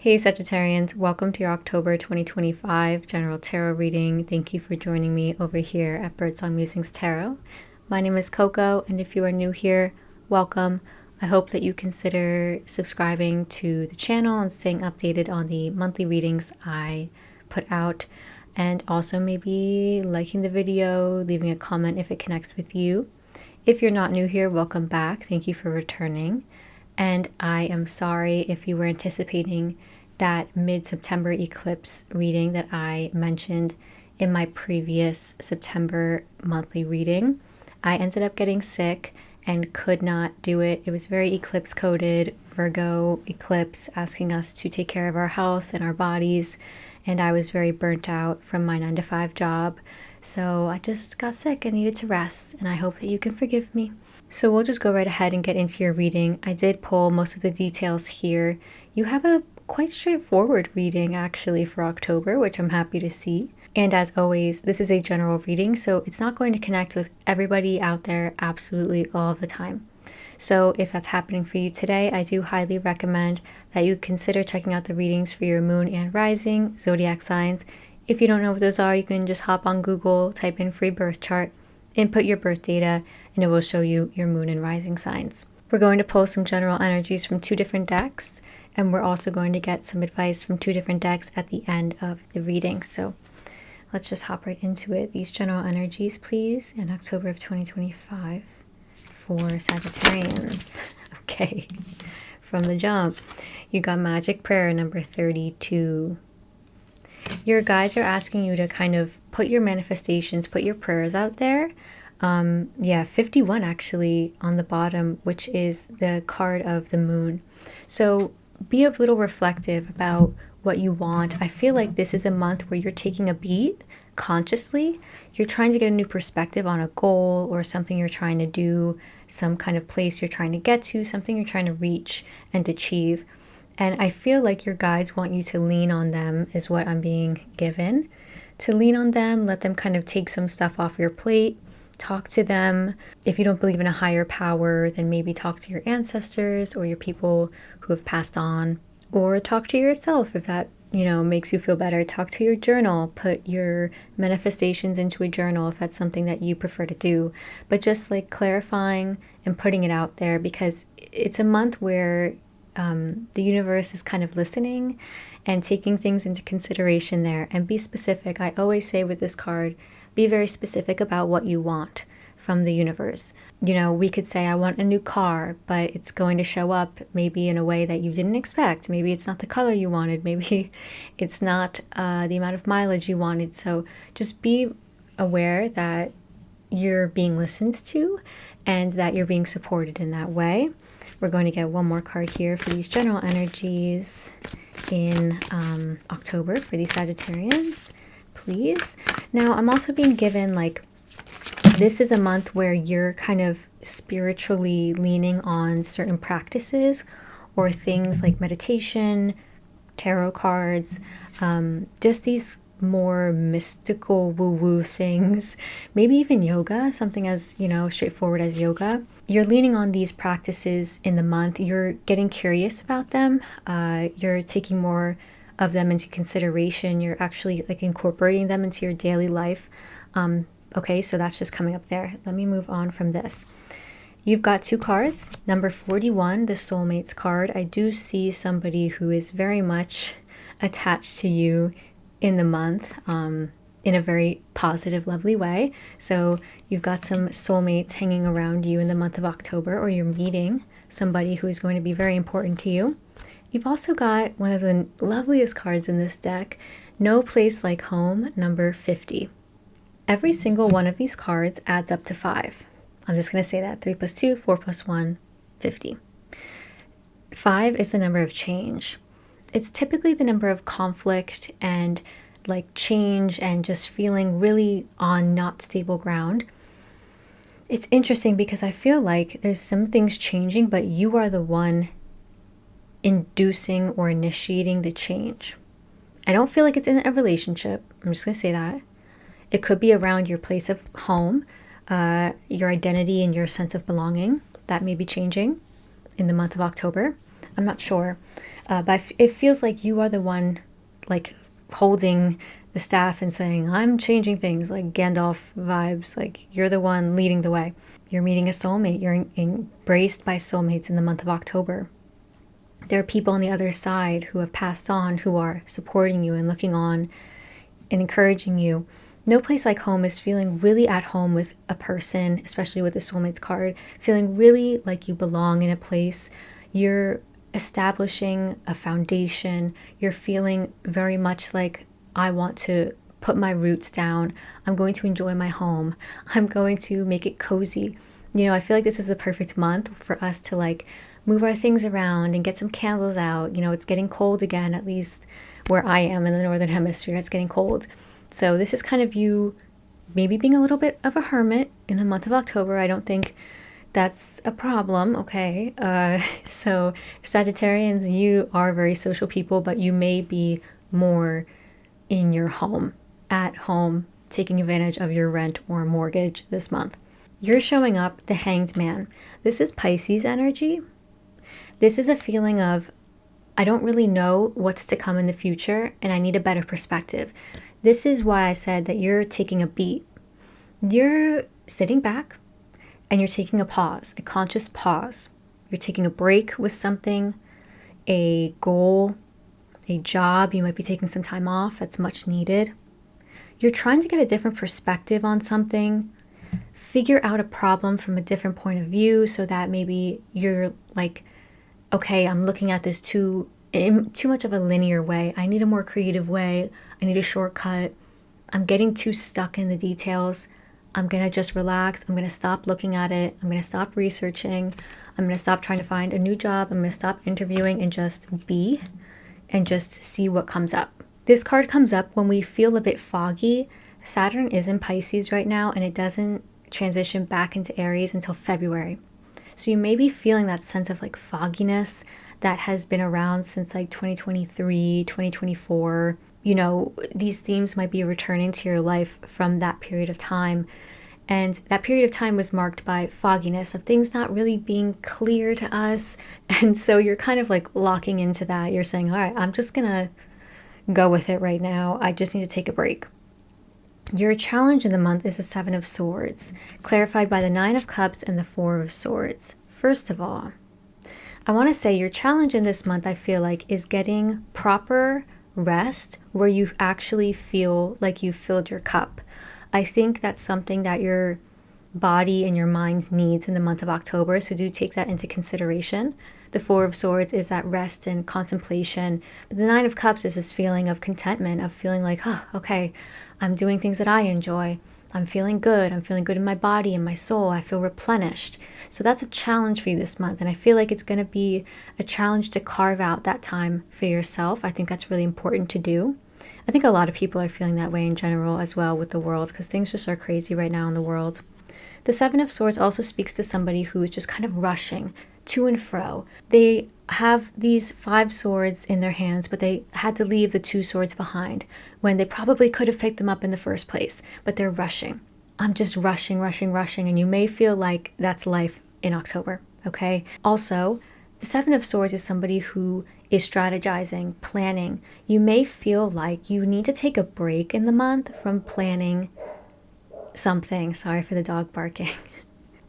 Hey Sagittarians, welcome to your October 2025 general tarot reading. Thank you for joining me over here at Birdsong Musings Tarot. My name is Coco, and if you are new here, welcome. I hope that you consider subscribing to the channel and staying updated on the monthly readings I put out, and also maybe liking the video, leaving a comment if it connects with you. If you're not new here, welcome back. Thank you for returning. And I am sorry if you were anticipating that mid-September eclipse reading that I mentioned in my previous September monthly reading. I ended up getting sick and could not do it. It was very eclipse coded, Virgo eclipse, asking us to take care of our health and our bodies. And I was very burnt out from my 9-to-5 job. So I just got sick and needed to rest, and I hope that you can forgive me. So we'll just go right ahead and get into your reading. I did pull most of the details here. You have a quite straightforward reading actually for October, which I'm happy to see. And as always, this is a general reading, so it's not going to connect with everybody out there absolutely all the time. So if that's happening for you today, I do highly recommend that you consider checking out the readings for your moon and rising zodiac signs. If you don't know what those are, you can just hop on Google, type in free birth chart, input your birth data, and it will show you your moon and rising signs. We're going to pull some general energies from 2 different decks, and we're also going to get some advice from 2 different decks at the end of the reading. So let's just hop right into it. These general energies, please, in October of 2025 for Sagittarians. Okay, from the jump, you got Magic Prayer number 32. Your guides are asking you to kind of put your manifestations, put your prayers out there. 51 actually on the bottom, which is the card of the moon. So be a little reflective about what you want. I feel like this is a month where you're taking a beat consciously. You're trying to get a new perspective on a goal or something you're trying to do, some kind of place you're trying to get to, something you're trying to reach and achieve. And I feel like your guides want you to lean on them is what I'm being given. To lean on them, let them kind of take some stuff off your plate, talk to them. If you don't believe in a higher power, then maybe talk to your ancestors or your people who have passed on. Or talk to yourself if that, makes you feel better. Talk to your journal. Put your manifestations into a journal if that's something that you prefer to do. But just like clarifying and putting it out there, because it's a month where the universe is kind of listening and taking things into consideration there. And be specific. I always say with this card, be very specific about what you want from the universe. We could say, I want a new car, but it's going to show up maybe in a way that you didn't expect. Maybe it's not the color you wanted. Maybe it's not the amount of mileage you wanted. So just be aware that you're being listened to and that you're being supported in that way. We're going to get one more card here for these general energies in October for these Sagittarians, please. Now, I'm also being given this is a month where you're kind of spiritually leaning on certain practices or things like meditation, tarot cards, just these more mystical woo-woo things, maybe even yoga, something as, straightforward as yoga. You're leaning on these practices in the month. You're getting curious about them. You're taking more of them into consideration. You're actually incorporating them into your daily life. Okay, so that's just coming up there. Let me move on from this. You've got 2 cards. Number 41, the Soulmates card. I do see somebody who is very much attached to you in the month, in a very positive, lovely way. So you've got some soulmates hanging around you in the month of October, or you're meeting somebody who is going to be very important to you. You've also got one of the loveliest cards in this deck, No Place Like Home, number 50. Every single one of these cards adds up to 5. I'm just going to say that. 3 plus 2, 4 plus 1, 50. 5 is the number of change. It's typically the number of conflict and change and just feeling really on not stable ground. It's interesting because I feel like there's some things changing, but you are the one inducing or initiating the change. I don't feel like it's in a relationship. I'm just going to say that. It could be around your place of home, your identity and your sense of belonging. That may be changing in the month of October. I'm not sure. But it feels like you are the one like holding the staff and saying, I'm changing things, like Gandalf vibes. Like you're the one leading the way. You're meeting a soulmate. You're embraced by soulmates in the month of October. There are people on the other side who have passed on, who are supporting you and looking on and encouraging you. No place like home is feeling really at home with a person, especially with the soulmates card, feeling really like you belong in a place. You're establishing a foundation. You're feeling very much like, I want to put my roots down. I'm going to enjoy my home. I'm going to make it cozy. You know, I feel like this is the perfect month for us to like move our things around and get some candles out. You know, it's getting cold again, at least where I am in the Northern Hemisphere. It's getting cold. So this is kind of you maybe being a little bit of a hermit in the month of October. I don't think that's a problem, okay? So Sagittarians, you are very social people, but you may be more in your home, at home, taking advantage of your rent or mortgage this month. You're showing up the Hanged Man. This is Pisces energy. This is a feeling of, I don't really know what's to come in the future and I need a better perspective. This is why I said that you're taking a beat. You're sitting back and you're taking a pause, a conscious pause. You're taking a break with something, a goal, a job. You might be taking some time off. That's much needed. You're trying to get a different perspective on something, figure out a problem from a different point of view so that maybe you're like, okay, I'm looking at this too much of a linear way. I need a more creative way. I need a shortcut. I'm getting too stuck in the details. I'm going to just relax. I'm going to stop looking at it. I'm going to stop researching. I'm going to stop trying to find a new job. I'm going to stop interviewing and just be and just see what comes up. This card comes up when we feel a bit foggy. Saturn is in Pisces right now and it doesn't transition back into Aries until February. So you may be feeling that sense of like fogginess that has been around since like 2023, 2024. You know, these themes might be returning to your life from that period of time. And that period of time was marked by fogginess, of things not really being clear to us. And so you're kind of like locking into that. You're saying, all right, I'm just going to go with it right now. I just need to take a break. Your challenge in the month is the Seven of Swords, clarified by the Nine of Cups and the Four of Swords. First of all, I want to say your challenge in this month, I feel like, is getting proper rest where you actually feel like you've filled your cup. I think that's something that your body and your mind needs in the month of October, so do take that into consideration. The Four of Swords is that rest and contemplation, but the Nine of Cups is this feeling of contentment, of feeling like, oh, okay, I'm doing things that I enjoy. I'm feeling good. I'm feeling good in my body and my soul. I feel replenished. So that's a challenge for you this month. And I feel like it's going to be a challenge to carve out that time for yourself. I think that's really important to do. I think a lot of people are feeling that way in general as well with the world, because things just are crazy right now in the world. The Seven of Swords also speaks to somebody who is just kind of rushing to and fro. They have these 5 swords in their hands, but they had to leave the 2 swords behind when they probably could have picked them up in the first place, but they're rushing. I'm just rushing, and you may feel like that's life in October, okay? Also, the Seven of Swords is somebody who is strategizing, planning. You may feel like you need to take a break in the month from planning something. Sorry for the dog barking.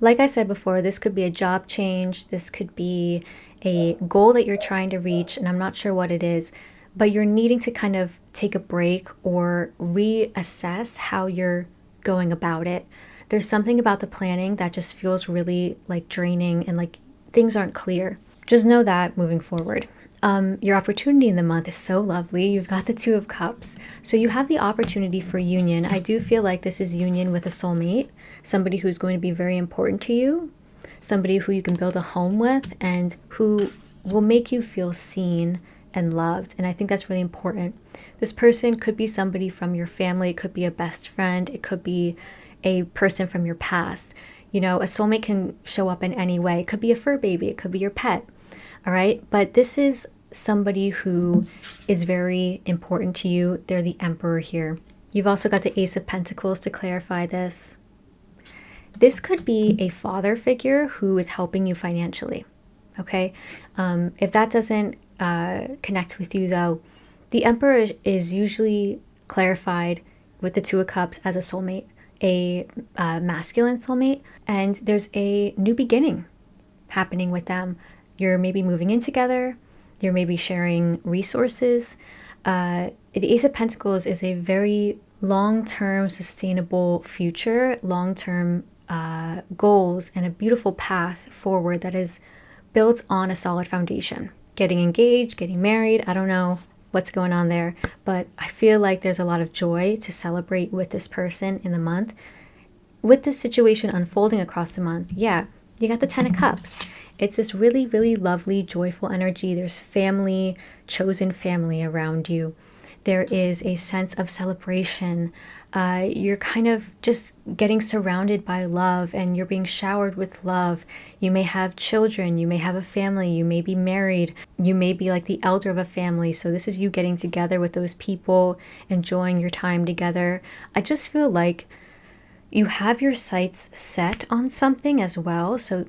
Like I said before, this could be a job change. This could be a goal that you're trying to reach, and I'm not sure what it is, but you're needing to kind of take a break or reassess how you're going about it. There's something about the planning that just feels really like draining and like things aren't clear. Just know that moving forward. Your opportunity in the month is so lovely. You've got the Two of Cups. So you have the opportunity for union. I do feel like this is union with a soulmate, somebody who's going to be very important to you, somebody who you can build a home with and who will make you feel seen and loved. And I think that's really important. This person could be somebody from your family. It could be a best friend. It could be a person from your past. You know, a soulmate can show up in any way. It could be a fur baby. It could be your pet. All right. But this is somebody who is very important to you. They're the Emperor here. You've also got the Ace of Pentacles to clarify this. This could be a father figure who is helping you financially. Okay. If that doesn't connect with you though, the Emperor is usually clarified with the Two of Cups as a soulmate, a masculine soulmate, and there's a new beginning happening with them. You're maybe moving in together, you're maybe sharing resources. The Ace of Pentacles is a very long-term, sustainable future, long-term goals, and a beautiful path forward that is built on a solid foundation. Getting engaged, getting married, I don't know what's going on there, but I feel like there's a lot of joy to celebrate with this person in the month. With this situation unfolding across the month, yeah, you got the Ten of Cups. It's this really, really lovely, joyful energy. There's family, chosen family around you. There is a sense of celebration. You're kind of just getting surrounded by love, and you're being showered with love. You may have children, you may have a family, you may be married, you may be like the elder of a family. So this is you getting together with those people, enjoying your time together. I just feel like you have your sights set on something as well. So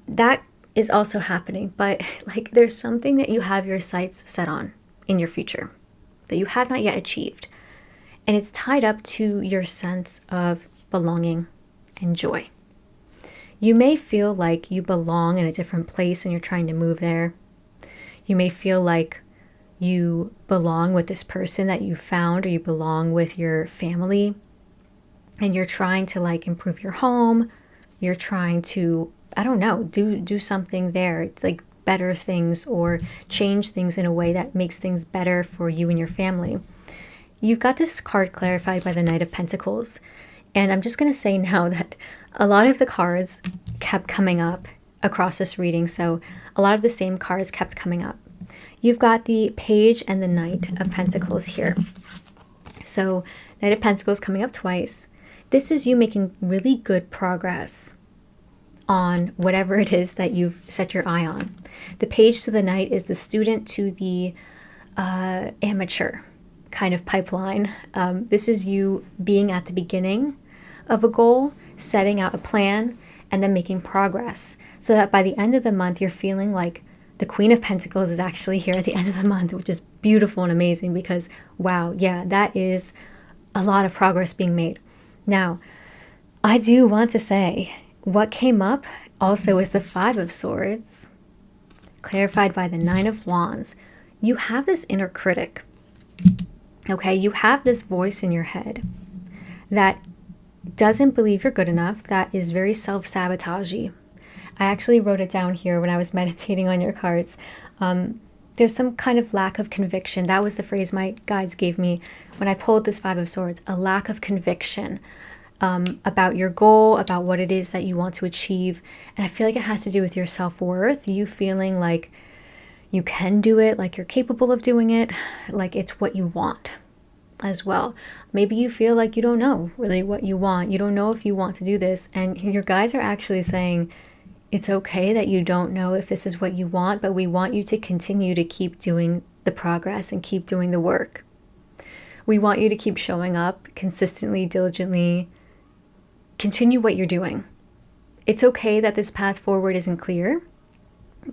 that is also happening, but like there's something that you have your sights set on in your future that you have not yet achieved. And it's tied up to your sense of belonging and joy. You may feel like you belong in a different place and you're trying to move there. You may feel like you belong with this person that you found, or you belong with your family, and you're trying to like improve your home. You're trying to, I don't know, do something there. It's like better things or change things in a way that makes things better for you and your family. You've got this card clarified by the Knight of Pentacles. And I'm just going to say now that a lot of the cards kept coming up across this reading. So a lot of the same cards kept coming up. You've got the Page and the Knight of Pentacles here. So Knight of Pentacles coming up twice. This is you making really good progress on whatever it is that you've set your eye on. The Page to the Knight is the student to the amateur kind of pipeline. This is you being at the beginning of a goal, setting out a plan, and then making progress, so that by the end of the month, you're feeling like the Queen of Pentacles is actually here at the end of the month, which is beautiful and amazing because, wow, yeah, that is a lot of progress being made. Now, I do want to say, what came up also is the Five of Swords, clarified by the Nine of Wands. You have this inner critic, okay? You have this voice in your head that doesn't believe you're good enough, that is very self-sabotagey. I actually wrote it down here when I was meditating on your cards. There's some kind of lack of conviction. That was the phrase my guides gave me when I pulled this Five of Swords, a lack of conviction about your goal, about what it is that you want to achieve. And I feel like it has to do with your self-worth, you feeling like you can do it, like you're capable of doing it, like it's what you want as well. Maybe you feel like you don't know really what you want. You don't know if you want to do this. And your guides are actually saying, it's okay that you don't know if this is what you want, but we want you to continue to keep doing the progress and keep doing the work. We want you to keep showing up consistently, diligently. Continue what you're doing. It's okay that this path forward isn't clear,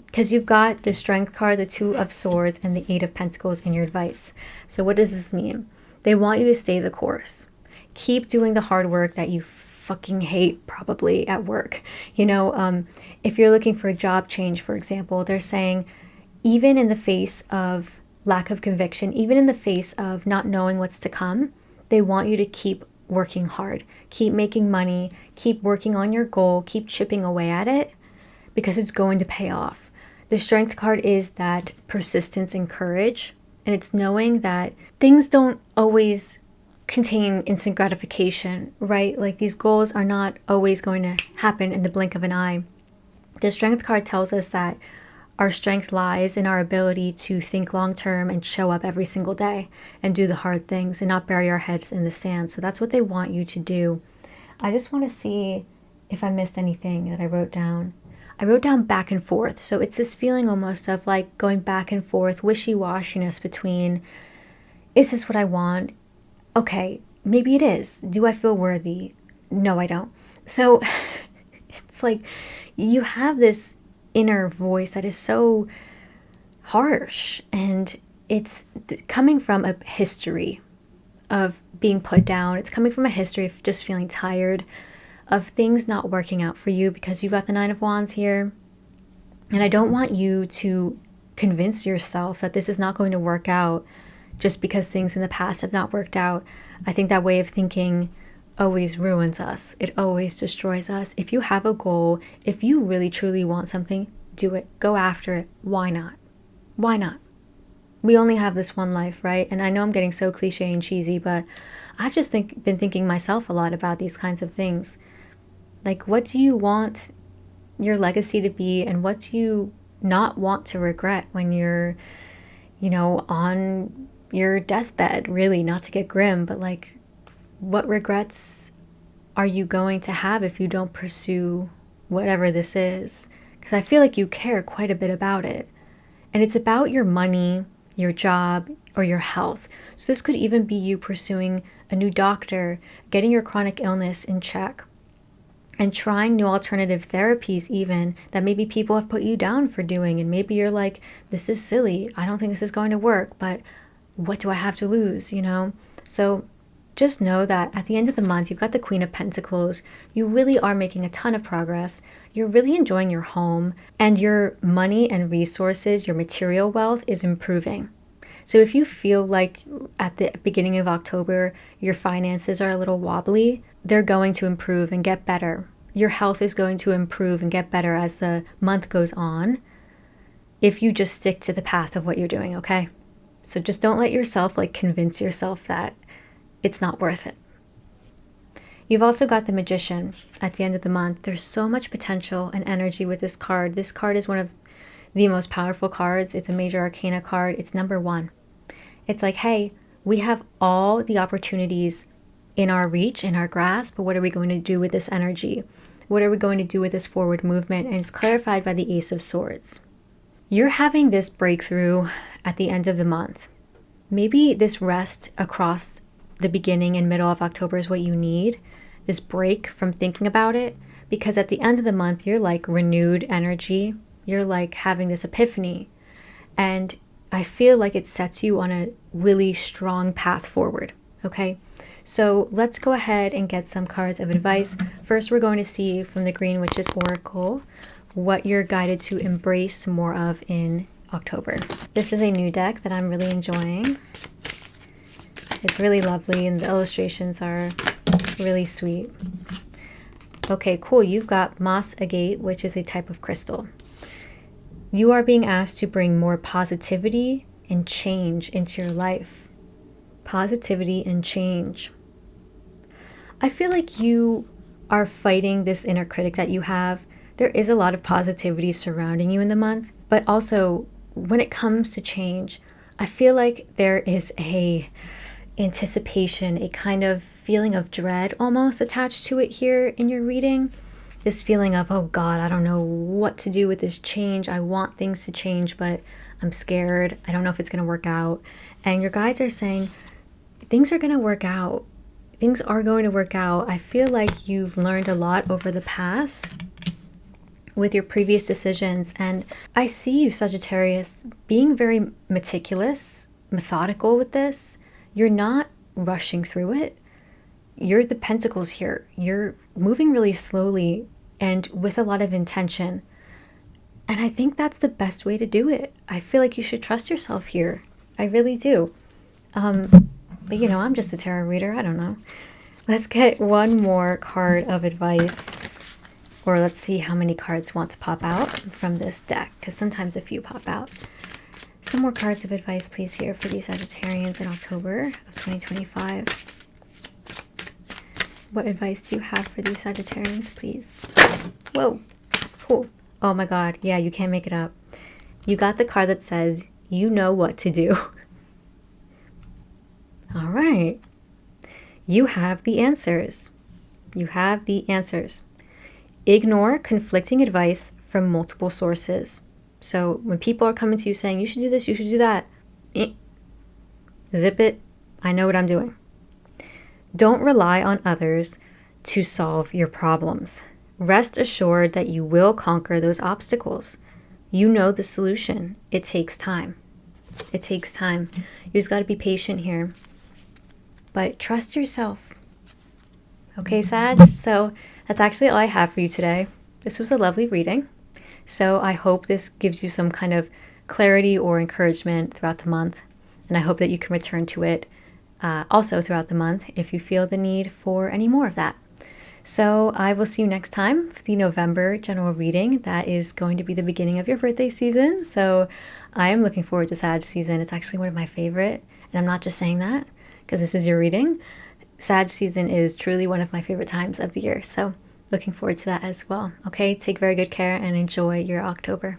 because you've got the Strength card, the Two of Swords, and the Eight of Pentacles in your advice. So what does this mean? They want you to stay the course. Keep doing the hard work that you fucking hate probably at work. You know, if you're looking for a job change, for example, they're saying, even in the face of lack of conviction, even in the face of not knowing what's to come, they want you to keep working hard, keep making money, keep working on your goal, keep chipping away at it, because it's going to pay off. The Strength card is that persistence and courage, and it's knowing that things don't always contain instant gratification, right? Like these goals are not always going to happen in the blink of an eye. The Strength card tells us that our strength lies in our ability to think long term and show up every single day and do the hard things and not bury our heads in the sand. So that's what they want you to do. I just want to see if I missed anything that I wrote down. I wrote down back and forth. So it's this feeling almost of like going back and forth, wishy-washiness between, is this what I want? Okay, maybe it is. Do I feel worthy? No, I don't. So it's like you have this inner voice that is so harsh, and it's coming from a history of being put down. It's coming from a history of just feeling tired, of things not working out for you, because you got the Nine of Wands here. And I don't want you to convince yourself that this is not going to work out just because things in the past have not worked out. I think that way of thinking always ruins us. It always destroys us. If you have a goal, if you really truly want something, do it. Go after it. Why not? Why not? We only have this one life, right? And I know I'm getting so cliche and cheesy, but I've just been thinking myself a lot about these kinds of things. Like, what do you want your legacy to be, and what do you not want to regret when you're, on your deathbed? Really, not to get grim, but like, what regrets are you going to have if you don't pursue whatever this is? Because I feel like you care quite a bit about it. And it's about your money, your job, or your health. So this could even be you pursuing a new doctor, getting your chronic illness in check, and trying new alternative therapies even that maybe people have put you down for doing. And maybe you're like, this is silly. I don't think this is going to work, but what do I have to lose, So just know that at the end of the month, you've got the Queen of Pentacles. You really are making a ton of progress. You're really enjoying your home, and your money and resources, your material wealth is improving. So if you feel like at the beginning of October, your finances are a little wobbly, they're going to improve and get better. Your health is going to improve and get better as the month goes on, if you just stick to the path of what you're doing, okay? So just don't let yourself convince yourself that it's not worth it. You've also got the Magician at the end of the month. There's so much potential and energy with this card. This card is one of the most powerful cards. It's a major arcana card. It's number 1. It's like, hey, we have all the opportunities in our reach, in our grasp, but what are we going to do with this energy? What are we going to do with this forward movement? And it's clarified by the Ace of Swords. You're having this breakthrough at the end of the month. Maybe this rest across the beginning and middle of October is what you need, this break from thinking about it, because at the end of the month, you're like renewed energy. You're like having this epiphany, and I feel like it sets you on a really strong path forward, okay? So let's go ahead and get some cards of advice. First, we're going to see from the Green Witch's Oracle what you're guided to embrace more of in October. This is a new deck that I'm really enjoying. It's really lovely, and the illustrations are really sweet. Okay, cool. You've got moss agate, which is a type of crystal. You are being asked to bring more positivity and change into your life. Positivity and change. I feel like you are fighting this inner critic that you have. There is a lot of positivity surrounding you in the month, but also when it comes to change, I feel like there is a anticipation, a kind of feeling of dread almost attached to it here in your reading. This feeling of, oh God, I don't know what to do with this change. I want things to change, but I'm scared. I don't know if it's going to work out. And your guides are saying, things are going to work out. Things are going to work out. I feel like you've learned a lot over the past with your previous decisions. And I see you, Sagittarius, being very meticulous, methodical with this. You're not rushing through it. You're the Pentacles here. You're moving really slowly and with a lot of intention. And I think that's the best way to do it. I feel like you should trust yourself here. I really do. But I'm just a tarot reader. I don't know. Let's get one more card of advice. Or let's see how many cards want to pop out from this deck, because sometimes a few pop out. Some more cards of advice, please, here for these Sagittarians in October of 2025. What advice do you have for these Sagittarians, please? Whoa, cool. Oh my God, yeah, you can't make it up. You got the card that says, you know what to do. All right. You have the answers. You have the answers. Ignore conflicting advice from multiple sources. So when people are coming to you saying, you should do this, you should do that, zip it. I know what I'm doing. Don't rely on others to solve your problems. Rest assured that you will conquer those obstacles. You know the solution. It takes time. It takes time. You just got to be patient here. But trust yourself. Okay, Sag? So that's actually all I have for you today. This was a lovely reading. So I hope this gives you some kind of clarity or encouragement throughout the month. And I hope that you can return to it also throughout the month if you feel the need for any more of that. So I will see you next time for the November general reading. That is going to be the beginning of your birthday season. So I am looking forward to Sag season. It's actually one of my favorite. And I'm not just saying that because this is your reading. Sag season is truly one of my favorite times of the year. So looking forward to that as well. Okay, take very good care and enjoy your October.